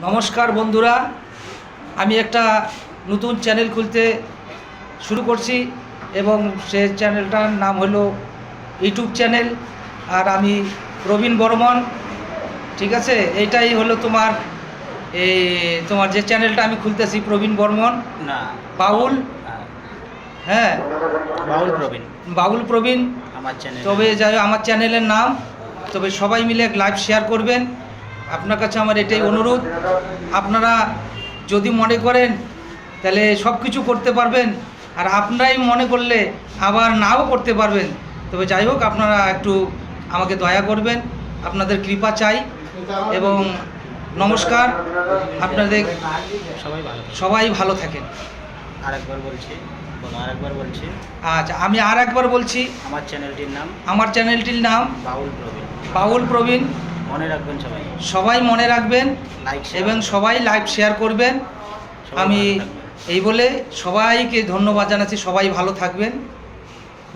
নমস্কার বন্ধুরা, আমি একটা নতুন চ্যানেল খুলতে শুরু করছি এবং সে চ্যানেলটার নাম হলো ইউটিউব চ্যানেল। আর আমি প্রবীণ বর্মন, ঠিক আছে। এইটাই হলো তোমার যে চ্যানেলটা আমি খুলতেছি, প্রবীণ বর্মন না বাউল। হ্যাঁ, বাউল প্রবীণ আমার চ্যানেল। তবে যাই আমার চ্যানেলের নাম, তবে সবাই মিলে লাইভ শেয়ার করবেন। আপনার কাছে আমার এটাই অনুরোধ। আপনারা যদি মনে করেন তাহলে সব কিছু করতে পারবেন, আর আপনারাই মনে করলে আবার নাও করতে পারবেন। তবে যাই হোক, আপনারা একটু আমাকে দয়া করবেন, আপনাদের কৃপা চাই। এবং নমস্কার, আপনাদের সবাই ভালো থাকেন। আরেকবার বলছি। আচ্ছা, আমি আর একবার বলছি। আমার চ্যানেলটির নাম বাউল প্রবীণ। মনে রাখবেন, সবাই মনে রাখবেন এবং সবাই লাইভ শেয়ার করবেন। আমি এই বলে সবাইকে ধন্যবাদ জানাচ্ছি। সবাই ভালো থাকবেন।